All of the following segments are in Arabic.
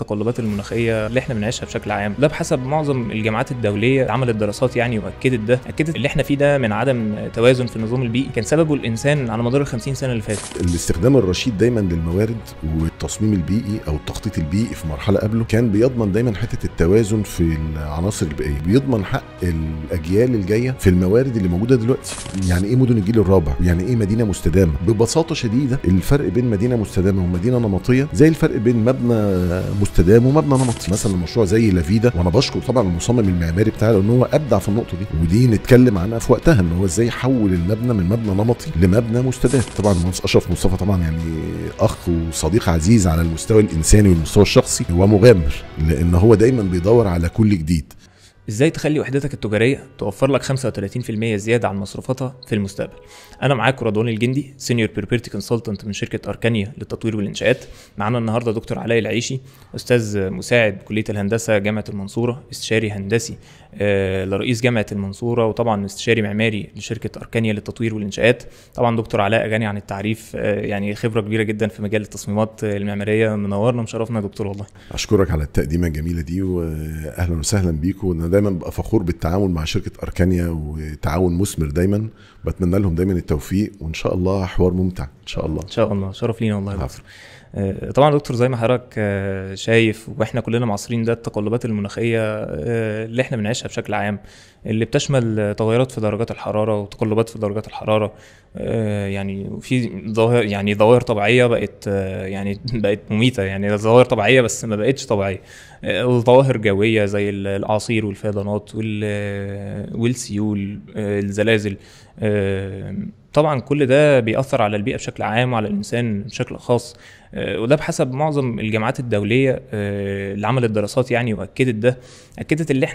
التقلبات المناخيه اللي احنا بنعيشها بشكل عام، ده بحسب معظم الجامعات الدوليه عملت دراسات واكدت اللي احنا فيه ده من عدم توازن في النظام البيئي كان سببه الانسان على مدار ال50 سنه اللي فاتت. الاستخدام الرشيد دايما للموارد والتصميم البيئي او التخطيط البيئي في مرحله قبله كان بيضمن دايما حته التوازن في العناصر البيئيه، بيضمن حق الاجيال الجايه في الموارد اللي موجوده دلوقتي. يعني ايه مدن الجيل الرابع؟ يعني ايه مدينه مستدامه؟ ببساطه شديده الفرق بين مدينه مستدامه ومدينه نمطيه زي الفرق بين مبنى مستدام ومبنى نمطي. مثلا مشروع زي لافيدا، وانا بشكر طبعا المصمم المعماري بتاعه لان هو ابدع في النقطه دي، ودي نتكلم عنها في وقتها ان هو ازاي حول المبنى من مبنى نمطي لمبنى مستدام. طبعا المهندس اشرف مصطفى طبعا يعني اخ وصديق عزيز على المستوى الانساني والمستوى الشخصي، ومغامر لان هو دايما بيدور على كل جديد. ازاي تخلي وحدتك التجاريه توفر لك 35% زياده عن مصروفاتها في المستقبل؟ انا معاكم رضوان الجندي، سينيور بيربيرتي كونسلتنت من شركه اركانيا للتطوير والانشاءات. معانا النهارده دكتور علاء العيشي، استاذ مساعد كليه الهندسه جامعه المنصوره، استشاري هندسي لرئيس جامعه المنصوره، وطبعا استشاري معماري لشركه اركانيا للتطوير والانشاءات. طبعا دكتور علاء غني عن التعريف، يعني خبره كبيره جدا في مجال التصميمات المعماريه. منورنا مشرفنا يا دكتور والله. اشكرك على التقديمه الجميله دي، واهلا وسهلا بيكم. انا دايما ببقى فخور بالتعاون مع شركه اركانيا وتعاون مثمر دايما، بتمنى لهم دايما التوفيق وان شاء الله حوار ممتع ان شاء الله. ان شاء الله، شرف لينا والله يا دكتور. طبعا دكتور زي ما حضرتك شايف واحنا كلنا معاصرين ده التقلبات المناخيه اللي احنا بنعيشها بشكل عام، اللي بتشمل تغيرات في درجات الحراره وتقلبات في درجات الحراره، يعني في ظواهر طبيعيه بقت مميته، يعني ظواهر طبيعيه بس ما بقتش طبيعيه. الظواهر جويه زي الاعاصير والفيضانات والسيول، الزلازل. طبعا كل ده بيأثر على البيئة بشكل عام وعلى الإنسان بشكل خاص، وده بحسب معظم الجامعات الدولية اللي عملت دراسات أكدت اللي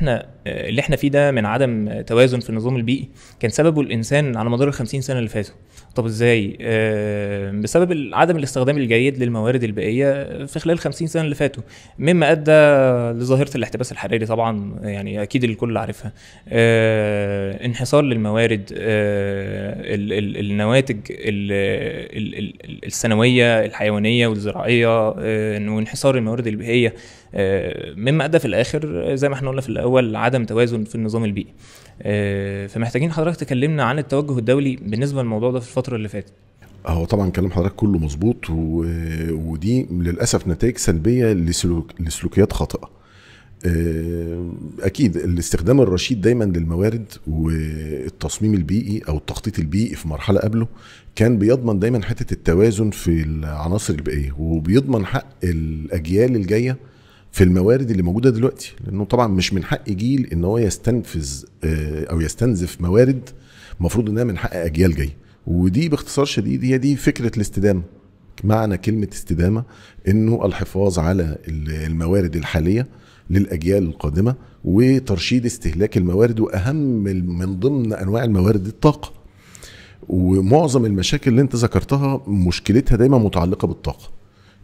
احنا فيه ده من عدم توازن في النظام البيئي كان سببه الإنسان على مدار ال50 سنة اللي فاتوا. طب ازاي؟ بسبب عدم الاستخدام الجيد للموارد البيئية في خلال 50 سنة اللي فاتوا، مما أدى لظاهرة الاحتباس الحراري. طبعا يعني أكيد الكل عارفها. انحصار للموارد، النواتج السنوية الحيوانية والزراعية، وانحصار الموارد البيئية، مما أدى في الآخر زي ما احنا قلنا في الأول عدم توازن في النظام البيئي. فمحتاجين حضرتك تكلمنا عن التوجه الدولي بالنسبة للموضوع ده في الفترة اللي فاتت. هو طبعا كلام حضرتك كله مظبوط، ودي للأسف نتائج سلبية لسلوكيات خاطئة. اكيد الاستخدام الرشيد دايما للموارد والتصميم البيئي او التخطيط البيئي في مرحله قبله كان بيضمن دايما حته التوازن في العناصر البيئيه، وبيضمن حق الاجيال الجايه في الموارد اللي موجوده دلوقتي، لانه طبعا مش من حق جيل ان هو يستنفذ او يستنزف موارد المفروض انها من حق اجيال جايه. ودي باختصار شديد هي دي فكره الاستدامه. معنى كلمه استدامه انه الحفاظ على الموارد الحاليه للأجيال القادمة وترشيد استهلاك الموارد، وأهم من ضمن أنواع الموارد الطاقة. ومعظم المشاكل اللي انت ذكرتها مشكلتها دايما متعلقة بالطاقة،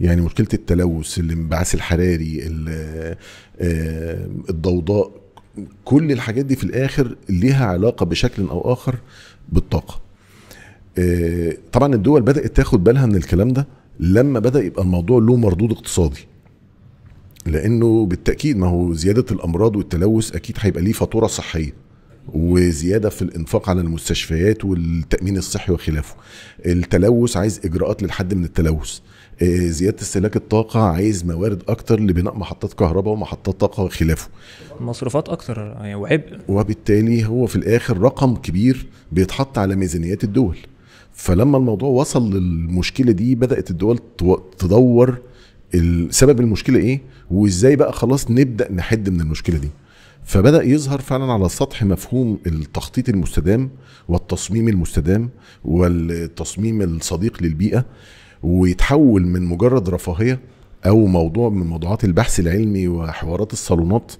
يعني مشكلة التلوث، الانبعاث الحراري، الضوضاء، كل الحاجات دي في الآخر ليها علاقة بشكل أو آخر بالطاقة. طبعا الدول بدأت تاخد بالها من الكلام ده لما بدأ يبقى الموضوع له مردود اقتصادي، لانه بالتاكيد ما هو زياده الامراض والتلوث اكيد هيبقى ليه فاتوره صحيه، وزياده في الانفاق على المستشفيات والتامين الصحي وخلافه. التلوث عايز اجراءات للحد من التلوث، زياده استهلاك الطاقه عايز موارد اكتر لبناء محطات كهرباء ومحطات طاقه وخلافه، مصروفات اكتر وعبء، وبالتالي هو في الاخر رقم كبير بيتحط على ميزانيات الدول. فلما الموضوع وصل للمشكله دي بدات الدول تدور سبب المشكله ايه، وازاي بقى خلاص نبدا نحد من المشكله دي. فبدا يظهر فعلا على السطح مفهوم التخطيط المستدام والتصميم المستدام والتصميم الصديق للبيئه، ويتحول من مجرد رفاهيه او موضوع من موضوعات البحث العلمي وحوارات الصالونات،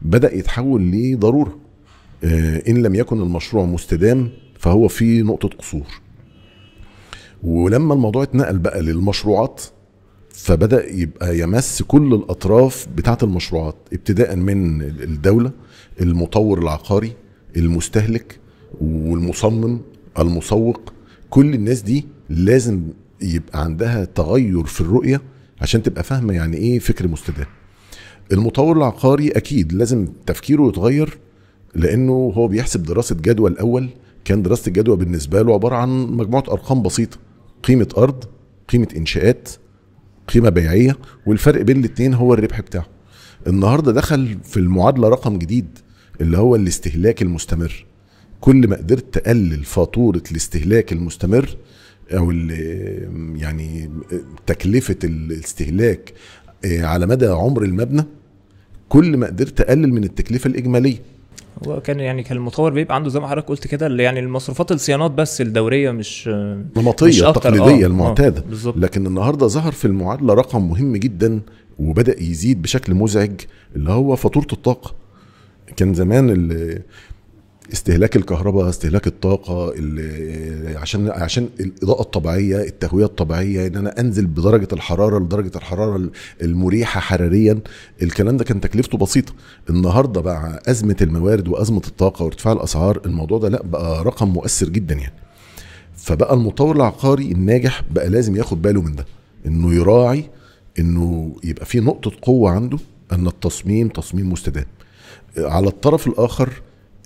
بدا يتحول لضروره. ان لم يكن المشروع مستدام فهو في نقطه قصور. ولما الموضوع اتنقل بقى للمشروعات فبدأ يبقى يمس كل الأطراف بتاعة المشروعات، ابتداء من الدولة، المطور العقاري، المستهلك، والمصمم، المسوق. كل الناس دي لازم يبقى عندها تغير في الرؤية عشان تبقى فاهمة يعني ايه فكر مستدام. المطور العقاري اكيد لازم تفكيره يتغير، لانه هو بيحسب دراسه جدوى. الاول كان دراسه الجدوى بالنسبه له عباره عن مجموعه ارقام بسيطه، قيمه ارض، قيمه انشاءات، قيمه بيعيه، والفرق بين الاثنين هو الربح بتاعه. النهارده دخل في المعادله رقم جديد اللي هو الاستهلاك المستمر. كل ما قدرت تقلل فاتوره الاستهلاك المستمر او يعني تكلفه الاستهلاك على مدى عمر المبنى، كل ما قدرت تقلل من التكلفه الاجماليه. هو كان المطور بيبقى عنده زي ما حضرتك قلت كده، يعني المصروفات الصيانات بس الدوريه، مش نمطيه التقليديه المعتاده. بالظبط. لكن النهارده ظهر في المعادله رقم مهم جدا وبدا يزيد بشكل مزعج، اللي هو فاتوره الطاقه. كان زمان استهلاك الكهرباء، استهلاك الطاقه، عشان الاضاءه الطبيعيه، التهويه الطبيعيه، ان انا انزل بدرجه الحراره لدرجه الحراره المريحه حراريا، الكلام ده كان تكلفته بسيطه. النهارده بقى ازمه الموارد وازمه الطاقه وارتفاع الاسعار، الموضوع ده لا بقى رقم مؤثر جدا يعني. فبقى المطور العقاري الناجح بقى لازم ياخد باله من ده، انه يراعي انه يبقى في نقطه قوه عنده، ان التصميم تصميم مستدام. على الطرف الاخر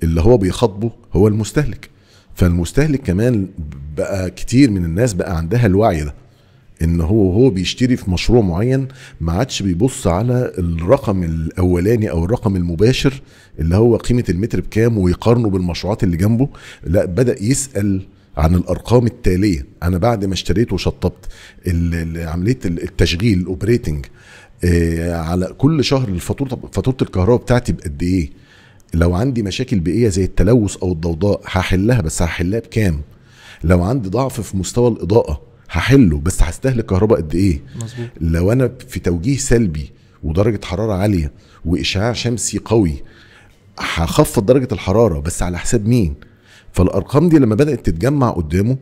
اللي هو بيخاطبه هو المستهلك. فالمستهلك كمان بقى كتير من الناس بقى عندها الوعي ده، ان هو بيشتري في مشروع معين ما عادش بيبص على الرقم الاولاني او الرقم المباشر اللي هو قيمة المتر بكام ويقارنه بالمشروعات اللي جنبه، لا بدأ يسأل عن الارقام التالية. انا بعد ما اشتريت وشطبت عملية التشغيل الاوبريتنج على كل شهر فاتورة الكهرباء بتاعتي بقد ايه، لو عندي مشاكل بيئية زي التلوث او الضوضاء هحلها، بس هحلها بكام، لو عندي ضعف في مستوى الاضاءة هحله بس هستهلك كهرباء قد ايه. مظبوط. لو انا في توجيه سلبي ودرجة حرارة عالية واشعاع شمسي قوي هخفض درجة الحرارة بس على حساب مين. فالارقام دي لما بدأت تتجمع قدامه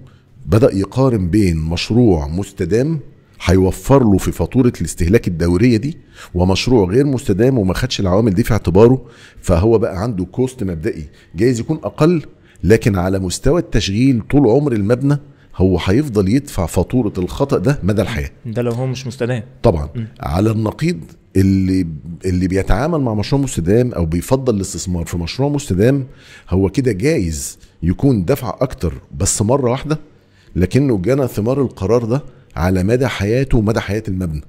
بدأ يقارن بين مشروع مستدام هيوفر له في فاتورة الاستهلاك الدورية دي ومشروع غير مستدام وما خدش العوامل دي في اعتباره. فهو بقى عنده كوست مبدئي جايز يكون اقل، لكن على مستوى التشغيل طول عمر المبنى هو هيفضل يدفع فاتورة الخطأ ده مدى الحياة. ده لو هو مش مستدام طبعا. على النقيض اللي بيتعامل مع مشروع مستدام او بيفضل الاستثمار في مشروع مستدام، هو كده جايز يكون دفع اكتر بس مرة واحدة، لكنه جنى ثمار القرار ده على مدى حياته ومدى حياة المبنى،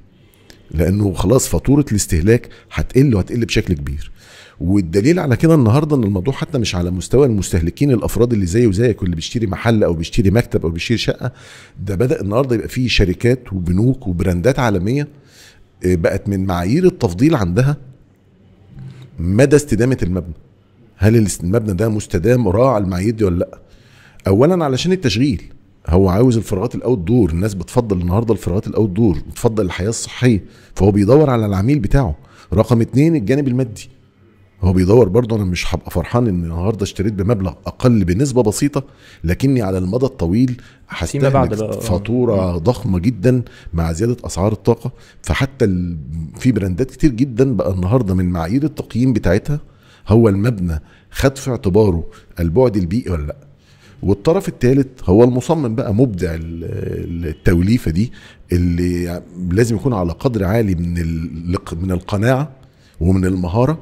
لانه خلاص فاتورة الاستهلاك هتقل بشكل كبير. والدليل على كده النهارده ان الموضوع حتى مش على مستوى المستهلكين الافراد اللي زي وزيك واللي بيشتري محل او بيشتري مكتب او بيشتري شقه، ده بدا النهارده يبقى فيه شركات وبنوك وبراندات عالميه بقت من معايير التفضيل عندها مدى استدامه المبنى. هل المبنى ده مستدام راعى المعايير دي ولا لا؟ اولا علشان التشغيل، هو عاوز الفراغات الاوت دور، الناس بتفضل النهارده الفراغات الاوت دور، بتفضل الحياه الصحيه، فهو بيدور على العميل بتاعه. رقم 2 الجانب المادي، هو بيدور برضه انا مش هبقى فرحان ان النهارده اشتريت بمبلغ اقل بنسبه بسيطه، لكني على المدى الطويل هستهلك فاتوره ضخمه جدا مع زياده اسعار الطاقه. فحتى في براندات كتير جدا بقى النهارده من معايير التقييم بتاعتها هو المبنى خد في اعتباره البعد البيئي ولا لا. والطرف الثالث هو المصمم بقى مبدع التوليفه دي اللي لازم يكون على قدر عالي من القناعه ومن المهاره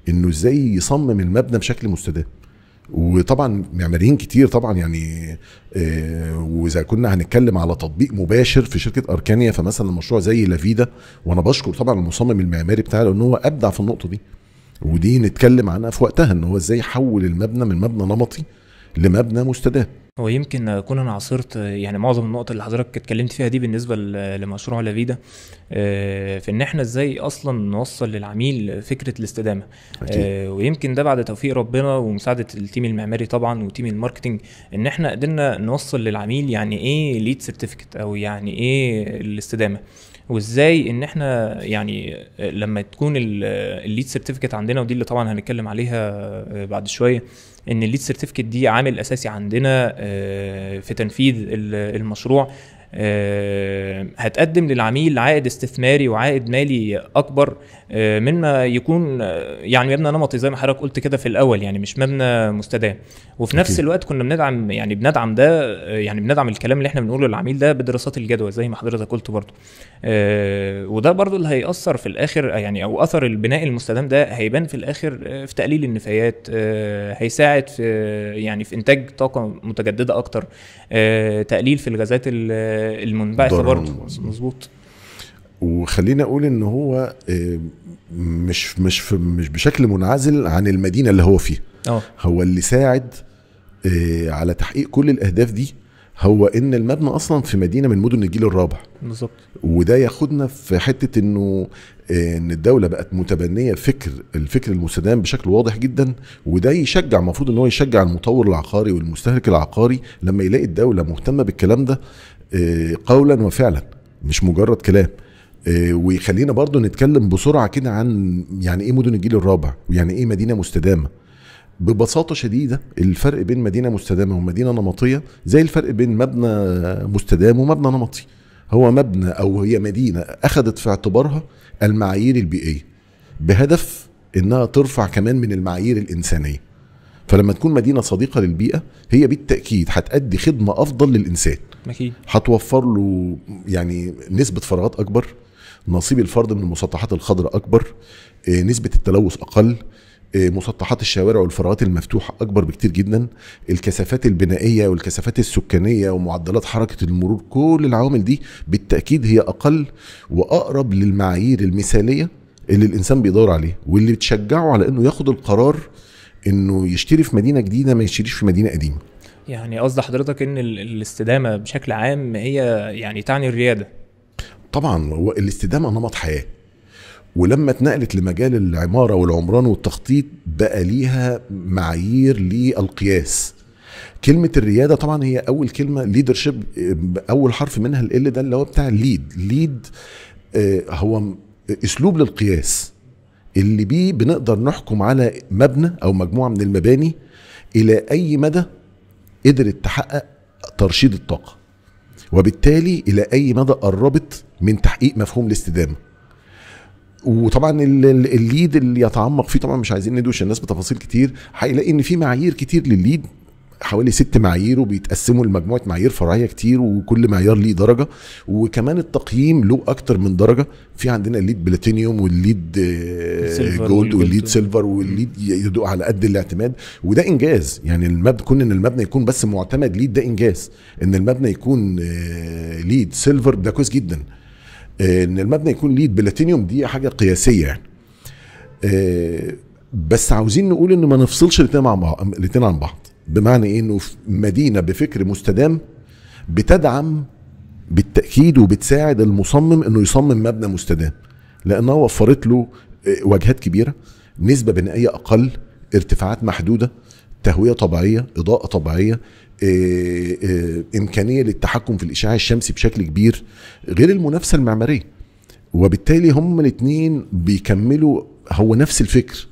انه ازاي يصمم المبنى بشكل مستدام. وطبعا معماريين كتير طبعا يعني واذا كنا هنتكلم على تطبيق مباشر في شركه اركانيا، فمثلا مشروع زي لافيدا، وانا بشكر طبعا المصمم المعماري بتاعه لانه هو ابدع في النقطه دي، ودي نتكلم عنها في وقتها ان هو ازاي يحول المبنى من مبنى نمطي لمبنى مستدام. هو يمكن اكون انا عاصرت يعني معظم النقط اللي حضرتك اتكلمت فيها دي بالنسبه لمشروع لافيدا، في ان احنا ازاي اصلا نوصل للعميل فكره الاستدامه. ويمكن ده بعد توفيق ربنا ومساعده التيم المعماري طبعا وتيم الماركتنج، ان احنا قدرنا نوصل للعميل يعني ايه ليد سيرتيفيكت او يعني ايه الاستدامه، وازاي ان احنا يعني لما تكون الليد سيرتيفيكت عندنا، ودي اللي طبعا هنتكلم عليها بعد شويه، ان الليد سيرتيفيكت دي عامل اساسي عندنا في تنفيذ المشروع. هتقدم للعميل عائد استثماري وعائد مالي اكبر مما يكون يعني مبنى نمطي زي ما حضرتك قلت كده في الاول، يعني مش مبنى مستدام. وفي نفس الوقت كنا بندعم، يعني بندعم ده، يعني بندعم الكلام اللي احنا بنقوله للعميل ده بدراسات الجدوى زي ما حضرتك قلت برضو. وده برضو اللي هيأثر في الاخر، يعني او اثر البناء المستدام ده هيبان في الاخر في تقليل النفايات، هيساعد في يعني في انتاج طاقه متجدده اكتر، تقليل في الغازات المنبعثه برضو. مظبوط. وخلينا اقول ان هو مش بشكل منعزل عن المدينه اللي هو فيها. هو اللي ساعد على تحقيق كل الاهداف دي هو ان المبنى اصلا في مدينه من مدن الجيل الرابع. بالظبط. وده ياخدنا في حته انه ان الدوله بقت متبنيه الفكر المستدام بشكل واضح جدا، وده يشجع، المفروض ان هو يشجع المطور العقاري والمستهلك العقاري لما يلاقي الدوله مهتمه بالكلام ده قولا وفعلا، مش مجرد كلام. ويخلينا برضو نتكلم بسرعه كده عن يعني ايه مدن الجيل الرابع ويعني ايه مدينه مستدامه. ببساطة شديدة الفرق بين مدينة مستدامة ومدينة نمطية زي الفرق بين مبنى مستدام ومبنى نمطي. هو مبنى أو هي مدينة أخذت في اعتبارها المعايير البيئية بهدف إنها ترفع كمان من المعايير الإنسانية. فلما تكون مدينة صديقة للبيئة هي بالتأكيد هتأدي خدمة أفضل للإنسان، هتوفر له يعني نسبة فراغات أكبر، نصيب الفرد من المسطحات الخضراء أكبر، نسبة التلوث أقل، مسطحات الشوارع والفراغات المفتوحة أكبر بكتير جدا، الكثافات البنائية والكثافات السكانية ومعدلات حركة المرور، كل العوامل دي بالتأكيد هي أقل وأقرب للمعايير المثالية اللي الإنسان بيدور عليه، واللي بتشجعه على أنه ياخد القرار أنه يشتري في مدينة جديدة ما يشتريش في مدينة قديمة. يعني قصد حضرتك أن الاستدامة بشكل عام هي يعني تعني الريادة؟ طبعا هو الاستدامة نمط حياة، ولما اتنقلت لمجال العمارة والعمران والتخطيط بقى ليها معايير للقياس. كلمة الريادة طبعا هي أول كلمة ليدرشيب، أول حرف منها ال ده اللي هو بتاع الليد هو أسلوب للقياس اللي بيه بنقدر نحكم على مبنى أو مجموعة من المباني إلى أي مدى قدرت تحقق ترشيد الطاقة، وبالتالي إلى أي مدى قربت من تحقيق مفهوم الاستدامة. وطبعا الليد اللي يتعمق فيه طبعا مش عايزين ندوش الناس بتفاصيل كتير، هيلاقي ان في معايير كتير للليد، حوالي 6 معايير، وبيتقسموا لمجموعه معايير فرعيه كتير، وكل معيار ليه درجه، وكمان التقييم له اكتر من درجه. في عندنا الليد بلاتينيوم والليد جولد والليد سيلفر والليد يدوق على قد الاعتماد. وده انجاز، يعني المبنى كون ان المبنى يكون بس معتمد ليد ده انجاز، ان المبنى يكون ليد سيلفر ده كويس جدا، ان المبنى يكون ليد بلاتينيوم دي حاجه قياسيه يعني. بس عاوزين نقول ان ما نفصلش الاثنين عن بعض. بمعنى ايه؟ انه مدينه بفكر مستدام بتدعم بالتاكيد وبتساعد المصمم انه يصمم مبنى مستدام، لانها وفرت له واجهات كبيره، نسبه بنائيه اقل، ارتفاعات محدوده، تهويه طبيعيه، اضاءه طبيعيه، إمكانية للتحكم في الإشعاع الشمسي بشكل كبير، غير المنافسة المعمارية. وبالتالي هم الاثنين بيكملوا هو نفس الفكر،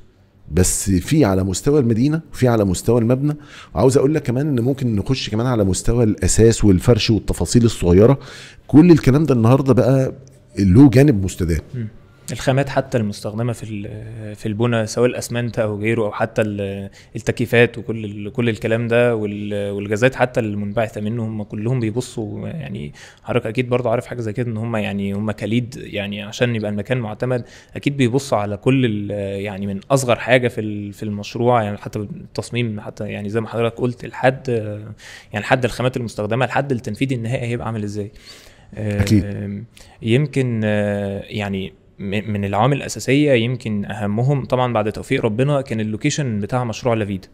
بس في على مستوى المدينة وفي على مستوى المبنى. وعاوز أقول لك كمان إن ممكن نخش كمان على مستوى الأساس والفرش والتفاصيل الصغيرة. كل الكلام ده النهاردة بقى له جانب مستدام. الخامات حتى المستخدمه في البناء، سواء الاسمنت او غيره، او حتى التكييفات وكل الكلام ده، والغازات حتى المنبعثه منه، هم كلهم بيبصوا. يعني حضرتك اكيد برضه عارف حاجه زي كده، ان هم يعني هم كليد، يعني عشان يبقى المكان معتمد اكيد بيبصوا على كل يعني من اصغر حاجه في المشروع، يعني حتى التصميم، حتى يعني زي ما حضرتك قلت لحد الخامات المستخدمه، لحد التنفيذ النهائي هيبقى عامل ازاي. أكيد. يمكن يعني من العوامل الأساسية، يمكن أهمهم طبعا بعد توفيق ربنا، كان اللوكيشن بتاع مشروع لافيدا.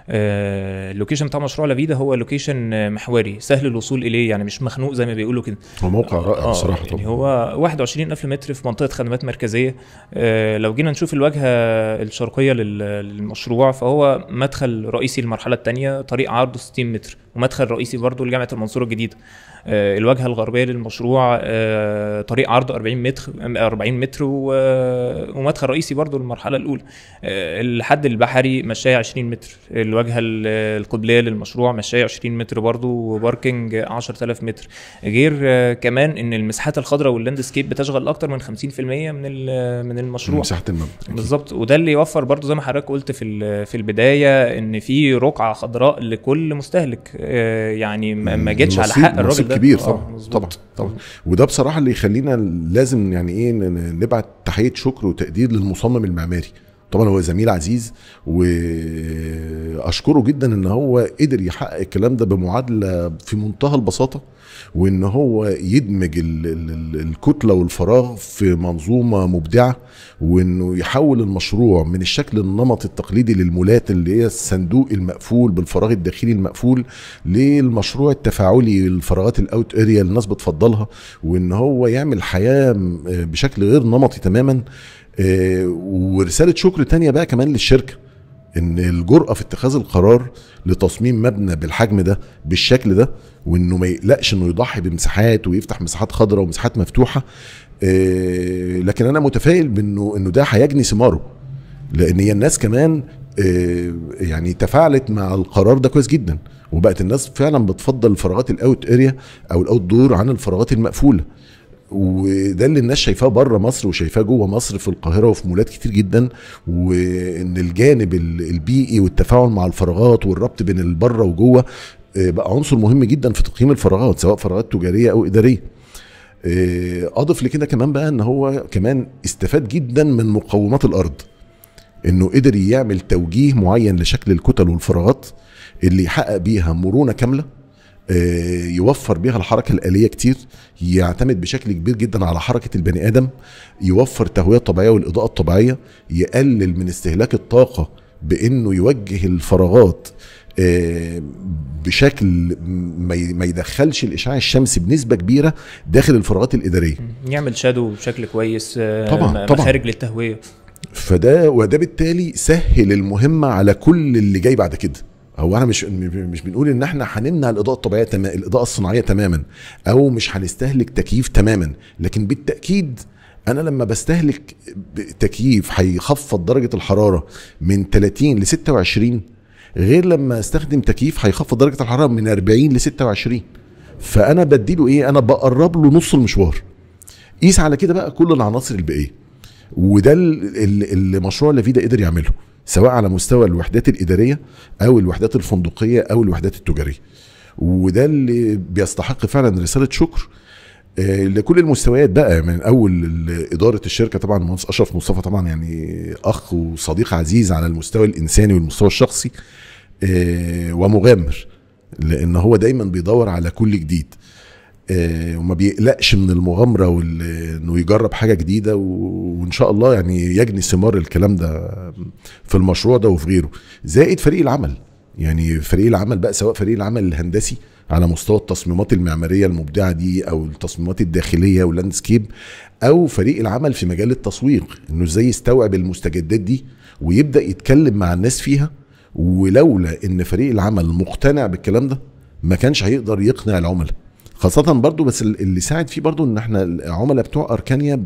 اللوكيشن بتاع مشروع لافيدا هو لوكيشن محوري سهل الوصول إليه، يعني مش مخنوق زي ما بيقولوا كده. هو موقع رائع بصراحة. يعني هو 21,000 متر في منطقة خدمات مركزية. لو جينا نشوف الواجهة الشرقية للمشروع، فهو مدخل رئيسي للمرحلة الثانية، طريق عرضه 60 متر، ومدخل رئيسي برضو لجامعه المنصوره الجديده. الواجهه الغربيه للمشروع طريق عرض 40 متر ومدخل رئيسي برضو للمرحله الاولى. الحد البحري مشاية 20 متر. الواجهه القبليه للمشروع مشاية 20 متر برضو، وباركنج 10000 متر. غير كمان ان المساحات الخضراء واللاندسكيب بتشغل اكتر من 50% من المشروع، مساحه المبنى بالظبط. وده اللي يوفر برضو زي ما حضرتك قلت في البدايه ان في رقعه خضراء لكل مستهلك، يعني ما جتش على حق الراجل ده كبير. طبعا. وده بصراحه اللي يخلينا لازم يعني ايه نبعت تحيه شكر وتقدير للمصمم المعماري. طبعا هو زميل عزيز واشكره جدا ان هو قدر يحقق الكلام ده بمعادله في منتهى البساطه، وان هو يدمج الكتله والفراغ في منظومه مبدعه، وانه يحول المشروع من الشكل النمطي التقليدي للمولات اللي هي الصندوق المقفول بالفراغ الداخلي المقفول للمشروع التفاعلي الفراغات الاوت اريا اللي الناس بتفضلها، وان هو يعمل حياه بشكل غير نمطي تماما. ورسالة شكر تانية بقى كمان للشركة، ان الجرأة في اتخاذ القرار لتصميم مبنى بالحجم ده بالشكل ده، وانه ما يقلقش انه يضحي بمساحات ويفتح مساحات خضراء ومساحات مفتوحة. لكن انا متفائل بانه ده هيجني ثماره، لان هي الناس كمان يعني تفاعلت مع القرار ده كويس جدا، وبقت الناس فعلا بتفضل الفراغات الاوت اريا او الاوت دور عن الفراغات المقفولة. وده اللي الناس شايفاه بره مصر وشايفاه جوه مصر في القاهره وفي مولات كتير جدا، وان الجانب البيئي والتفاعل مع الفراغات والربط بين البره وجوه بقى عنصر مهم جدا في تقييم الفراغات سواء فراغات تجاريه او اداريه. اضف لكده كمان بقى ان هو كمان استفاد جدا من مقومات الارض، انه قدر يعمل توجيه معين لشكل الكتل والفراغات اللي يحقق بيها مرونه كامله، يوفر بيها الحركة الآلية كتير، يعتمد بشكل كبير جدا على حركة البني آدم، يوفر التهوية الطبيعية والإضاءة الطبيعية، يقلل من استهلاك الطاقة بأنه يوجه الفراغات بشكل ما يدخلش الإشعاع الشمسي بنسبة كبيرة داخل الفراغات الإدارية، يعمل شادو بشكل كويس، طبعا مخارج للتهوية. وده بالتالي سهل المهمة على كل اللي جاي بعد كده. هو احنا مش بنقول ان احنا هنمنع الاضاءه الطبيعيه تماما، الاضاءه الصناعيه تماما، او مش هنستهلك تكييف تماما، لكن بالتاكيد انا لما بستهلك تكييف هيخفض درجه الحراره من 30 ل 26 غير لما استخدم تكييف هيخفض درجه الحراره من 40 ل 26. فانا بديله ايه؟ انا بقرب له نص المشوار. قيس على كده بقى كل العناصر البيئيه، وده اللي مشروع لافيدا قدر يعمله سواء على مستوى الوحدات الإدارية أو الوحدات الفندقية أو الوحدات التجارية. وده اللي بيستحق فعلا رسالة شكر لكل المستويات بقى، من أول إدارة الشركة طبعا المهندس أشرف مصطفى، طبعا يعني أخ وصديق عزيز على المستوى الإنساني والمستوى الشخصي، ومغامر لأن هو دايما بيدور على كل جديد، وما بيقلقش من المغامرة وانه يجرب حاجة جديدة، وان شاء الله يعني يجني ثمار الكلام ده في المشروع ده وفي غيره. زائد فريق العمل، يعني فريق العمل بقى سواء فريق العمل الهندسي على مستوى التصميمات المعمارية المبدعة دي او التصميمات الداخلية واللاندسكيب، او فريق العمل في مجال التسويق انه ازاي يستوعب المستجدات دي ويبدأ يتكلم مع الناس فيها. ولولا ان فريق العمل مقتنع بالكلام ده ما كانش هيقدر يقنع العملاء، خاصة برضو. بس اللي ساعد فيه برضو ان احنا العملاء بتوع اركانيا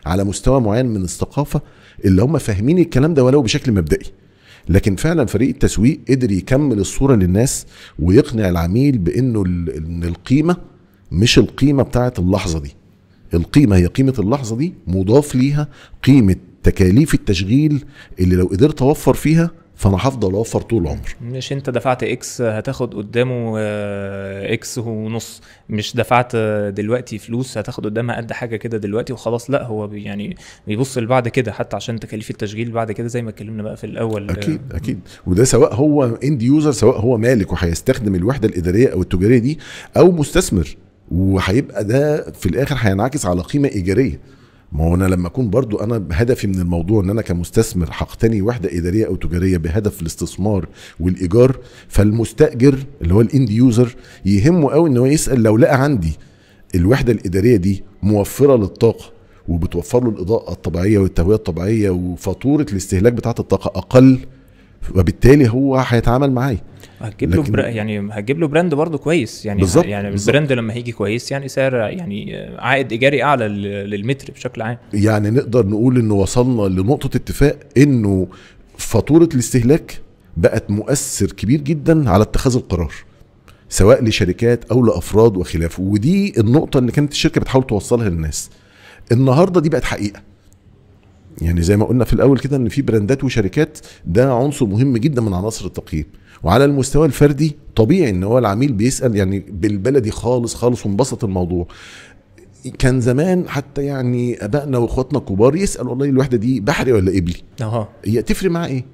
على مستوى معين من الثقافة اللي هم فاهمين الكلام ده ولو بشكل مبدئي، لكن فعلا فريق التسويق قدر يكمل الصورة للناس ويقنع العميل بانه ان القيمة مش القيمة بتاعت اللحظة دي، القيمة هي قيمة اللحظة دي مضاف ليها قيمة تكاليف التشغيل اللي لو قدرت اوفر فيها فانا هفضل اوفر طول العمر. مش انت دفعت اكس هتاخد قدامه اكس ونص، مش دفعت دلوقتي فلوس هتاخد قدامها قد حاجه كده دلوقتي وخلاص، لا هو يعني بيبص لبعد كده حتى عشان تكاليف التشغيل بعد كده زي ما اتكلمنا بقى في الاول. اكيد وده سواء هو اند يوزر، سواء هو مالك وهيستخدم الوحده الاداريه او التجاريه دي، او مستثمر، وهيبقى ده في الاخر هينعكس على قيمه ايجاريه. ما هو انا لما اكون برضو انا هدفي من الموضوع ان انا كمستثمر هقتني وحده اداريه او تجاريه بهدف الاستثمار والايجار، فالمستاجر اللي هو الاند يوزر يهمه قوي ان هو يسال لو لقى عندي الوحده الاداريه دي موفره للطاقه وبتوفر له الاضاءه الطبيعيه والتهويه الطبيعيه وفاتوره الاستهلاك بتاعه الطاقه اقل، وبالتالي هو هيتعامل معايا. هتجيب له يعني هتجيب له براند برضه كويس يعني. بالزبط. يعني البراند لما هيجي كويس يعني سعر يعني عائد ايجاري اعلى للمتر بشكل عام. يعني نقدر نقول انه وصلنا لنقطه اتفاق انه فاتوره الاستهلاك بقت مؤثر كبير جدا على اتخاذ القرار، سواء لشركات او لافراد وخلافه. ودي النقطه اللي كانت الشركه بتحاول توصلها للناس. النهارده دي بقت حقيقه. يعني زي ما قلنا في الاول كده ان في براندات وشركات، ده عنصر مهم جدا من عناصر التقييم. وعلى المستوى الفردي طبيعي ان هو العميل بيسال يعني بالبلدي خالص خالص وانبسط الموضوع. كان زمان حتى يعني ابائنا واخواتنا الكبار يسال والله الوحده دي بحري ولا قبلي، هي تفرق معاه ايه؟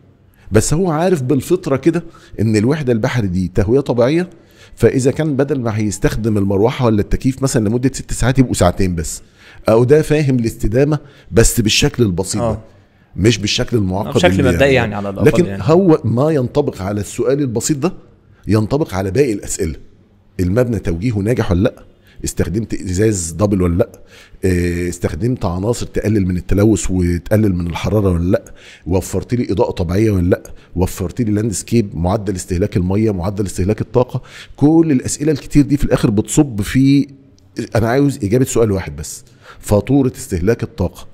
بس هو عارف بالفطره كده ان الوحده البحري دي تهويه طبيعيه، فاذا كان بدل ما هيستخدم المروحه ولا التكييف مثلا لمده 6 ساعات يبقوا ساعتين بس، او ده فاهم الاستدامه بس بالشكل البسيط ده، مش بالشكل المعقد بشكل مبدئي يعني على الاقل. لكن يعني هو ما ينطبق على السؤال البسيط ده ينطبق على باقي الاسئله. المبنى توجيهه ناجح ولا لا؟ استخدمت ازاز دبل ولا لا؟ استخدمت عناصر تقلل من التلوث وتقلل من الحراره ولا لا؟ وفرت لي اضاءه طبيعيه ولا لا؟ وفرت لي لاندسكيب، معدل استهلاك الميه، معدل استهلاك الطاقه. كل الاسئله الكتير دي في الاخر بتصب في انا عاوز اجابه سؤال واحد بس: فاتوره استهلاك الطاقه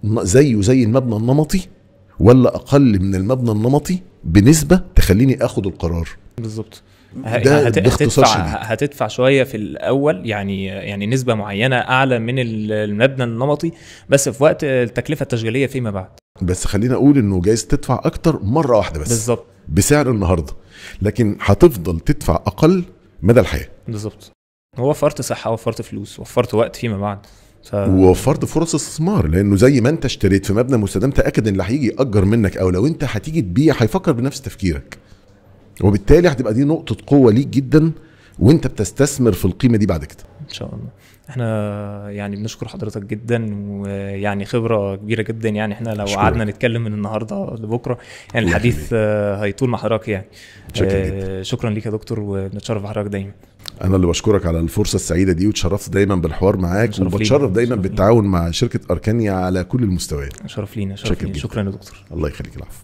زيه زي المبنى النمطي ولا اقل من المبنى النمطي بنسبه تخليني اخد القرار؟ بالظبط. هتدفع شويه في الاول يعني نسبه معينه اعلى من المبنى النمطي، بس في وقت التكلفه التشغيليه فيما بعد. بس خلينا اقول انه جايز تدفع اكتر مره واحده بس بالظبط بسعر النهارده، لكن هتفضل تدفع اقل مدى الحياه. بالظبط. وفرت صحه، وفرت فلوس، وفرت وقت فيما بعد، ووفرت فرص استثمار. لانه زي ما انت اشتريت في مبنى مستدام، تاكد ان اللي هيجي ياجر منك او لو انت هتيجي تبيع هيفكر بنفس تفكيرك، وبالتالي هتبقى دي نقطه قوه ليك جدا وانت بتستثمر في القيمه دي بعد كده ان شاء الله. احنا يعني بنشكر حضرتك جدا، ويعني خبره كبيره جدا. يعني احنا لو قعدنا نتكلم من النهارده لبكره يعني الحديث هيطول مع حضرتك يعني. شكرا ليك يا دكتور، ونتشرف بحضرتك دايما. انا اللي بشكرك على الفرصه السعيده دي، وتشرفت دايما بالحوار معاك، وبتشرف دايما بالتعاون مع شركه اركانيا على كل المستويات. شرف لينا. شكرا يا دكتور. الله يخليك. العفو.